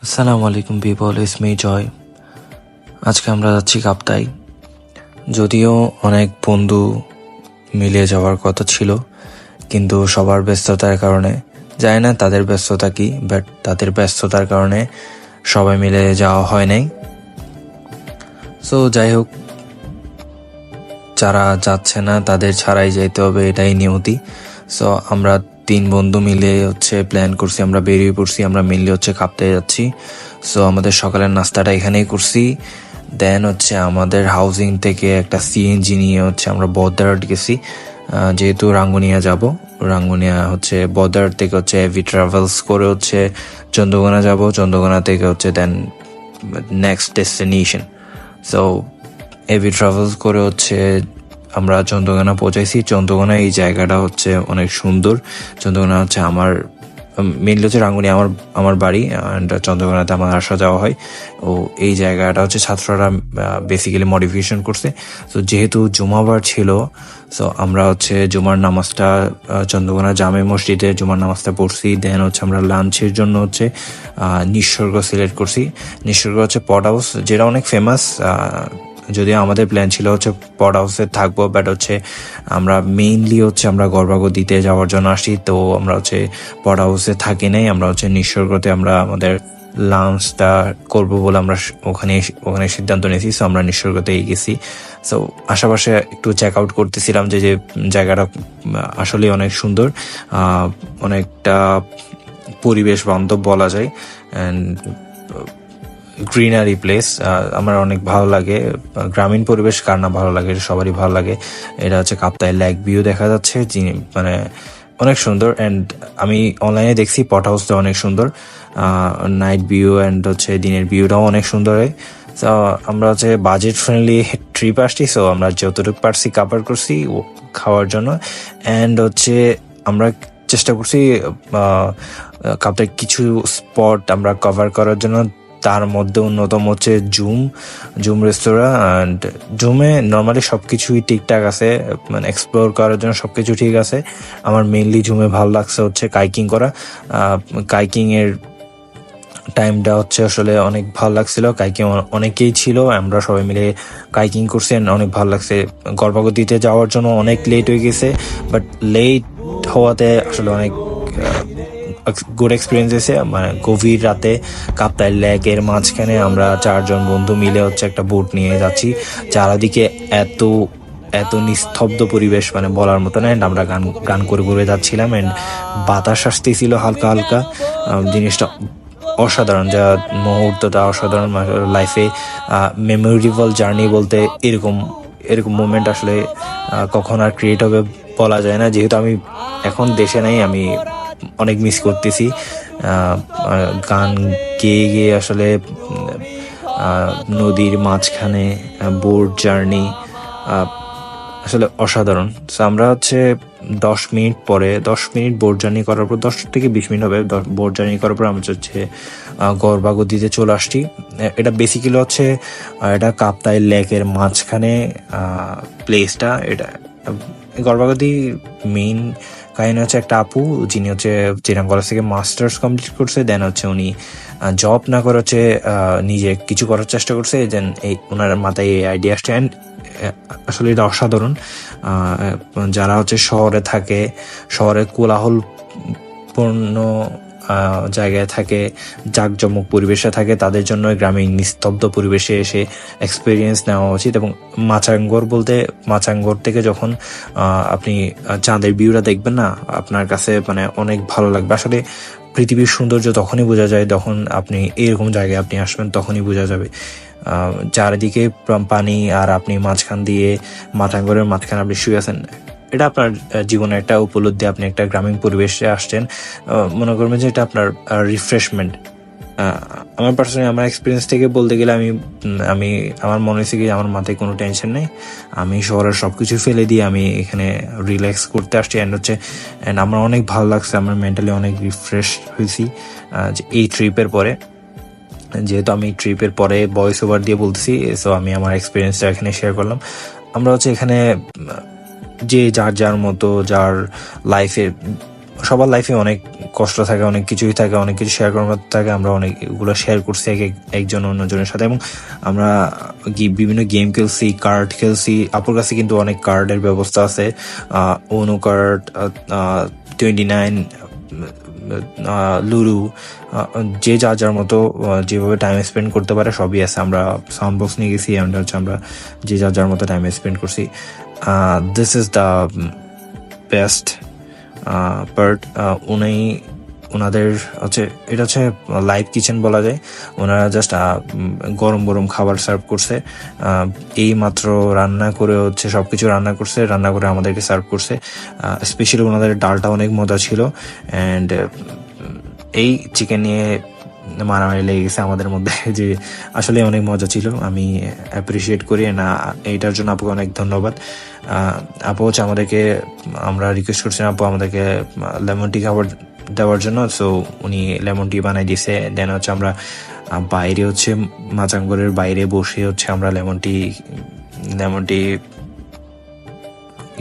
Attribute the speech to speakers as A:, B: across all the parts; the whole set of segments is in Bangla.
A: আসসালামু আলাইকুম পিপল, ইটস মি জয়। আজকে আমরা যাচ্ছি কাপ্তাই। যদিও অনেক বন্ধু মিলে যাওয়ার কথা ছিল, কিন্তু সবার ব্যস্ততার কারণে, জানি না তাদের ব্যস্ততা কি, বাট তাদের ব্যস্ততার কারণে সবাই মিলে যাওয়া হয় নাই। সো যাই হোক, যারা যাচ্ছে না তাদের ছাড়াই যাইতে হবে, এটাই নিয়তি। সো আমরা 3 বন্ধু মিলে প্ল্যান করছি, আমরা বেরিয়ে পড়ছি, আমরা মেনলি কাপ্তাই যাচ্ছি। সো আমাদের সকালের নাস্তাটা এখানেই করছি। দেন আমাদের হাউজিং থেকে একটা সিএনজি নিয়ে আমরা বদ্দারহাট গেছি, যেহেতু রাঙ্গুনিয়া যাব। রাঙ্গুনিয়া বদ্দারহাট থেকে এভি ট্রাভেলস করে চন্দ্রকোনা যাব। চন্দ্রকোনা থেকে then next destination. So AV travels করে আমরা চন্দ্রকোনা পৌঁছাইছি। চন্দ্রকোনা এই জায়গাটা অনেক সুন্দর। চন্দ্রকোনা আমার মেনলি রাঙ্গুনিয়া আমার বাড়ি, অ্যান্ড চন্দ্রকোনাতে আমার আসা যাওয়া হয়। ও এই জায়গাটা ছাত্ররা বেসিক্যালি মডিফিকেশন করছে। তো যেহেতু জুমাবার ছিল, সো আমরা জুমার নামাজটা চন্দ্রকোনা জামে মসজিদে জুমার নামাজটা পড়ছি। দেন আমরা লাঞ্চের জন্য নিঃস্বর্গ সিলেক্ট করছি। নিঃস্বর্গ পট হাউস, যেটা অনেক ফেমাস। যদিও আমাদের প্ল্যান ছিল পট হাউসে থাকবো, বাট আমরা মেইনলি আমরা গর্ভাগতিতে যাওয়ার জন্য আসি। তো আমরা পট হাউসে থাকি নাই, আমরা নিঃস্বর্গতে আমরা আমাদের লাঞ্চটা করবো বলে আমরা ওখানে সিদ্ধান্ত নিয়েছি। সো আমরা নিঃস্বর্গতেই গেছি। সো আশেপাশে একটু চেক আউট করতেছিলাম যে জায়গাটা আসলে অনেক সুন্দর, অনেকটা পরিবেশ বান্ধব বলা যায়, অ্যান্ড গ্রিনারি প্লেস। আমার অনেক ভালো লাগে। গ্রামীণ পরিবেশ কার না ভালো লাগে, সবারই ভালো লাগে। এটা কাপ্তাই লেক ভিউ দেখা যাচ্ছে, মানে অনেক সুন্দর। অ্যান্ড আমি অনলাইনে দেখছি পট হাউসটা অনেক সুন্দর, নাইট ভিউ অ্যান্ড দিনের ভিউটাও অনেক সুন্দর হয়। তো আমরা বাজেট ফ্রেন্ডলি ট্রিপ আসছি। সো আমরা যতটুকু পারছি কাভার করছি খাওয়ার জন্য। অ্যান্ড আমরা চেষ্টা করছি কাপ্তাই কিছু স্পট আমরা কভার করার জন্য। তার মধ্যে অন্যতম জুম রেস্তোরাঁ। অ্যান্ড জুমে নর্মালি সবকিছুই ঠিকঠাক আছে, মানে এক্সপ্লোর করার জন্য সবকিছু ঠিক আছে। আমার মেইনলি জুমে ভালো লাগছে কাইকিং করা। কাইকিং এর টাইমটা আসলে অনেক ভালো লাগছিল। কাইকিং অনেকেই ছিল, আমরা সবাই মিলে কাইকিং করছি, অনেক ভালো লাগছে। গর্ভাগতিতে যাওয়ার জন্য অনেক লেট হয়ে গেছে, বাট লেট হওয়াতে আসলে অনেক গুড এক্সপিরিয়েন্স হয়েছে। মানে গভীর রাতে কাপ্তাই লেকের মাঝখানে আমরা 4 জন বন্ধু মিলে একটা বোট নিয়ে যাচ্ছি। চারিদিকে এত এত নিস্তব্ধ পরিবেশ, মানে বলার মতো না। আমরা গান করে করে যাচ্ছিলাম, অ্যান্ড বাতাস আসতেছিল হালকা হালকা। জিনিসটা অসাধারণ, যা মুহূর্তটা অসাধারণ। লাইফে মেমোরেবল জার্নি বলতে এরকম মুভমেন্ট আসলে কখন আর ক্রিয়েট হবে বলা যায় না। যেহেতু আমি এখন দেশে নাই, আমি অনেক মিস করতেছি। গান গেয়ে গিয়ে আসলে নদীর মাঝখানে বোট জার্নি আসলে অসাধারণ। সো আমরা 10 মিনিট বোট জার্নি করার পর, 10 থেকে 20 মিনিট হবে বোট জার্নি করার পর আমরা গর্ভাগতিতে চলে আসছি। এটা বেসিক্যালি এটা কাপ্তাই লেকের মাঝখানে প্লেসটা। এটা গর্ভাগতি মেইন কাহিনী একটা আপু, যিনি চিরাং কলেজ থেকে মাস্টার্স কমপ্লিট করছে। দেন উনি জব না করে নিজে কিছু করার চেষ্টা করছে। দেন ওনার মাথায় এই আইডিয়া আসছে। অ্যান্ড আসলে এটা অসাধারণ। যারা শহরে থাকে, শহরে কোলাহলপূর্ণ জায়গায় থাকে, জাঁকজমক পরিবেশে থাকে, তাদের জন্য গ্রামীণ নিস্তব্ধ পরিবেশে এসে এক্সপিরিয়েন্স নেওয়া উচিত। এবং মাচাঙ্গর থেকে যখন আপনি চাঁদের ভিউটা দেখবেন না, আপনার কাছে মানে অনেক ভালো লাগবে। আসলে পৃথিবীর সৌন্দর্য তখনই বোঝা যায়, যখন আপনি এরকম জায়গায় আপনি আসবেন, তখনই বোঝা যাবে। চারিদিকে পানি, আর আপনি মাচাঙ্গরের মাঝখানে আপনি শুয়ে আছেন। এটা আপনার জীবনে একটা উপলব্ধি। আপনি একটা গ্রামীণ পরিবেশে আসছেন, মনে করবেন যে এটা আপনার রিফ্রেশমেন্ট। আমার পার্সোনালি আমার এক্সপিরিয়েন্স থেকে বলতে গেলে আমি আমার মনে হয়েছে কি আমার মাথায় কোনো টেনশন নেই। আমি শহরের সবকিছু ফেলে দিয়ে আমি এখানে রিল্যাক্স করতে আসছি। অ্যান্ড আমার অনেক ভালো লাগছে, আমার মেন্টালি অনেক রিফ্রেশ হয়েছি এই ট্রিপের পরে। যেহেতু আমি ট্রিপের পরে ভয়েস ওভার দিয়ে বলতেছি, সো আমি আমার এক্সপিরিয়েন্সটা এখানে শেয়ার করলাম। আমরা এখানে যে যার মতো যার লাইফে সবার লাইফে অনেক কষ্ট থাকে, অনেক কিছুই থাকে, অনেক কিছু শেয়ার করার থাকে। আমরা অনেক এগুলো শেয়ার করছি একজন অন্যজনের সাথে, এবং আমরা বিভিন্ন গেম খেলছি, কার্ড খেলছি। আপুর কাছে কিন্তু অনেক কার্ডের ব্যবস্থা আছে, ওনো কার্ড, 29, লুডো, যে যার মতো যেভাবে টাইম স্পেন্ড করতে পারে সবই আছে। আমরা সাউন্ড বক্স নিয়ে গেছি, আমরা যে যার মতো টাইম স্পেন্ড করছি। This is the best part. ওনাদের হচ্ছে এটা হচ্ছে লাইভ কিচেন বলা যায়। ওনারা জাস্ট গরম গরম খাবার সার্ভ করছে, এই মাত্র রান্না করে হচ্ছে সবকিছু রান্না করছে, রান্না করে আমাদেরকে সার্ভ করছে। স্পেশালি ওনাদের ডালটা অনেক মজা ছিল। অ্যান্ড এই চিকেন নিয়ে মারামারি লেগে গেছে আমাদের মধ্যে, যে আসলে অনেক মজা ছিল। আমি অ্যাপ্রিসিয়েট করি না, এইটার জন্য আপুকে অনেক ধন্যবাদ। আপু হচ্ছে আমাদেরকে, আমরা রিকোয়েস্ট করছি আপু আমাদেরকে লেমন টি খাবার দেওয়ার জন্য, সো উনি লেমন টি বানাই দিছে। দেন হচ্ছে আমরা বাইরে হচ্ছে মাচাঙ্গরের বাইরে বসে হচ্ছে আমরা লেমন টি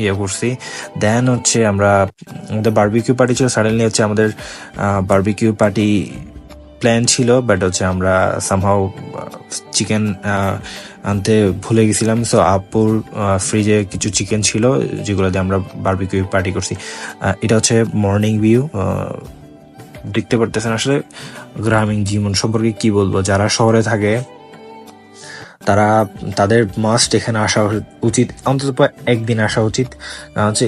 A: ইয়ে করছি। দেন হচ্ছে আমরা আমাদের বারবিকিউ পার্টি ছিল। সাডেনলি হচ্ছে আমাদের বারবিকিউ পার্টি প্ল্যান ছিল, বাট হচ্ছে আমরা সামহাও চিকেন আনতে ভুলে গেছিলাম। সো আপুর ফ্রিজে কিছু চিকেন ছিল যেগুলো দিয়ে আমরা বারবিকিউ পার্টি করছি। এটা হচ্ছে মর্নিং ভিউ, দেখতে পারতেছেন। আসলে গ্রামীণ জীবন সম্পর্কে কি বলবো, যারা শহরে থাকে তাদের মাস্ট এখানে আসা উচিত, অন্তত একদিন আসা উচিত। হচ্ছে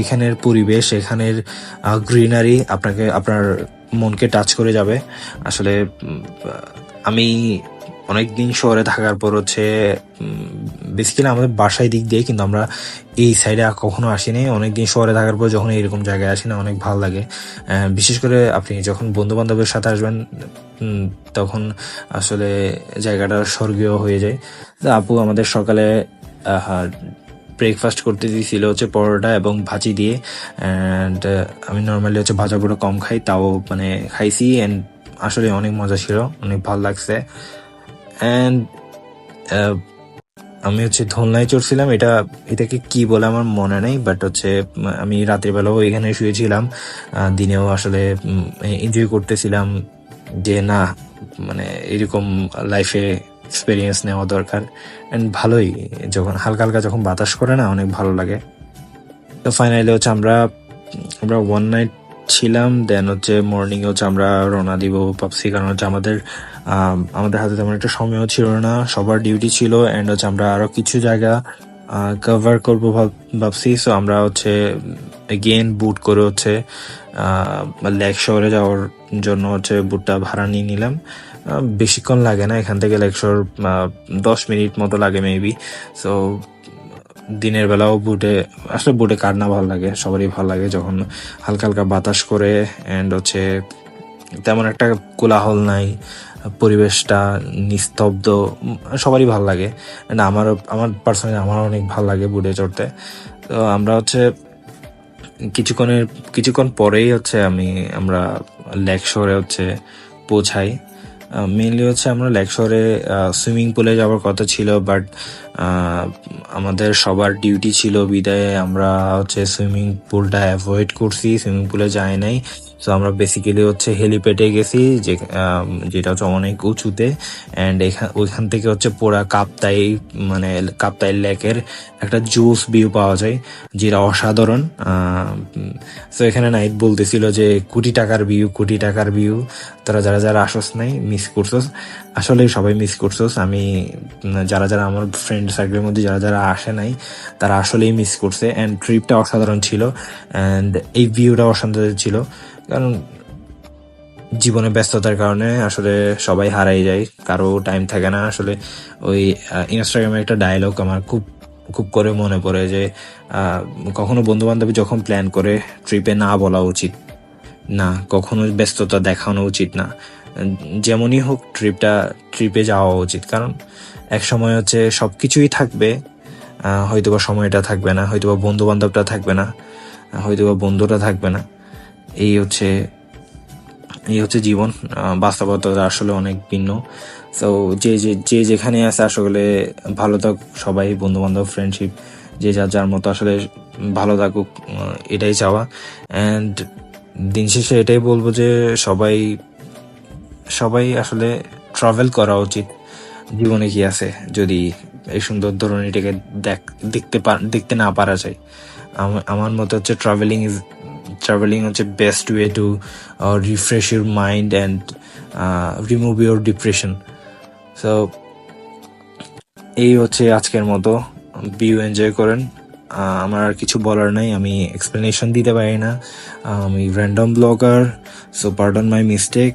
A: এখানের পরিবেশ, এখানের গ্রিনারি আপনার মনকে টাচ করে যাবে। আসলে আমি অনেকদিন শহরে থাকার পর হচ্ছে বেসিক্যালি আমাদের বাসায় দিক দিয়ে, কিন্তু আমরা এই সাইডে কখনো আসিনি। অনেকদিন শহরে থাকার পর যখন এরকম জায়গায় আসি না, অনেক ভালো লাগে। বিশেষ করে আপনি যখন বন্ধু বান্ধবের সাথে আসবেন, তখন আসলে জায়গাটা স্বর্গীয় হয়ে যায়। আপু আমাদের সকালে ব্রেকফাস্ট করতে দিয়েছিল হচ্ছে পরোটা এবং ভাজি দিয়ে। অ্যান্ড আমি নর্মালি হচ্ছে ভাজা পোড়া কম খাই, তাও মানে খাইছি। অ্যান্ড আসলে অনেক মজা ছিল, অনেক ভালো লাগছে। অ্যান্ড আমি হচ্ছে দোলনায় চড়ছিলাম, এটাকে কি বলে আমার মনে নেই, বাট হচ্ছে আমি রাতের বেলাও এখানে শুয়েছিলাম, দিনেও আসলে এনজয় করতেছিলাম যে না, মানে এরকম লাইফে এক্সপিরিয়েন্স নেওয়া দরকার। অ্যান্ড ভালোই, যখন হালকা হালকা যখন বাতাস করে না, অনেক ভালো লাগে। তো ফাইনালি হচ্ছে আমরা 1 নাইট ছিলাম। দেন হচ্ছে মর্নিং হচ্ছে আমরা রওনা দিব ভাবছি, কারণ হচ্ছে আমাদের হাতে তেমন একটা সময়ও ছিল না, সবার ডিউটি ছিল। অ্যান্ড হচ্ছে আমরা আরো কিছু জায়গা কভার করবো ভাবছি। সো আমরা হচ্ছে এগেন বুট করে হচ্ছে লেক শহরে যাওয়ার জন্য হচ্ছে বুটটা ভাড়া নিয়ে নিলাম। বেশিক্ষণ লাগে না এখান থেকে লেক শহর, 10 মিনিট মতো লাগে মেবি। সো দিনের বেলাও বুটে কার না ভালো লাগে, সবারই ভালো লাগে যখন হালকা হালকা বাতাস করে। অ্যান্ড হচ্ছে তেমন একটা কোলাহল নাই, পরিবেশটা নিস্তব্ধ, সবারই ভালো লাগে। আমার পার্সোনালি আমার অনেক ভালো লাগে বুটে চড়তে। তো আমরা হচ্ছে কিছুক্ষণ পরেই হচ্ছে আমরা লেক শহরে হচ্ছে পৌঁছাই। মেইনলি হচ্ছে আমরা লেক শহরে সুইমিং পুলে যাওয়ার কথা ছিল, বাট আমাদের সবার ডিউটি ছিল বিদায় আমরা হচ্ছে সুইমিং পুলটা অ্যাভয়েড করছি, সুইমিং পুলে যাই নাই। তো আমরা বেসিক্যালি হচ্ছে হেলিপ্যাডে গেছি, যেটা হচ্ছে অনেক উঁচুতে। অ্যান্ড ওইখান থেকে হচ্ছে পুরা কাপ্তাই লেকের একটা জুস ভিউ পাওয়া যায়, যেটা অসাধারণ। তো এখানে নাইট বলতেছিল যে কোটি টাকার ভিউ, তোরা যারা আসস নাই মিস করছস। আসলে সবাই মিস করছস। আমি যারা আমার ফ্রেন্ড সার্কেলের মধ্যে যারা আসে নাই, তারা আসলেই মিস করছে। অ্যান্ড ট্রিপটা অসাধারণ ছিল, অ্যান্ড এই ভিউটা অসাধারণ ছিল। কারণ জীবনে ব্যস্ততার কারণে আসলে সবাই হারাই যায়, কারো টাইম থাকে না। আসলে ওই ইনস্টাগ্রামে একটা ডায়লগ আমার খুব খুব করে মনে পড়ে যে কখনো বন্ধু বান্ধবী যখন প্ল্যান করে ট্রিপে না বলা উচিত না, কখনো ব্যস্ততা দেখানো উচিত না। যেমনই হোক ট্রিপে যাওয়া উচিত, কারণ এক সময় হচ্ছে সবকিছুই থাকবে, হয়তোবা সময়টা থাকবে না, হয়তোবা বন্ধু বান্ধবটা থাকবে না, হয়তোবা বন্ধুটা থাকবে না। এই হচ্ছে জীবন, বাস্তবতা আসলে অনেক ভিন্ন। তো যে যেখানে আছে আসলে ভালো থাক সবাই, বন্ধু বান্ধব, ফ্রেন্ডশিপ, যে যার মতো আসলে ভালো থাকুক, এটাই চাওয়া। অ্যান্ড দিন শেষে এটাই বলবো যে সবাই সবাই আসলে ট্রাভেল করা উচিত। জীবনে কি আছে যদি এই সুন্দর ধরনীটাকে দেখতে না পারা যায়। আমার মতে হচ্ছে ট্রাভেলিং হচ্ছে best way to refresh your mind and remove your depression. So এই হচ্ছে আজকের মতো, ভিউ এনজয় করেন। আমার আর কিছু বলার নাই, আমি এক্সপ্লেনেশন দিতে পারি না, আমি random blogger, so pardon my mistake.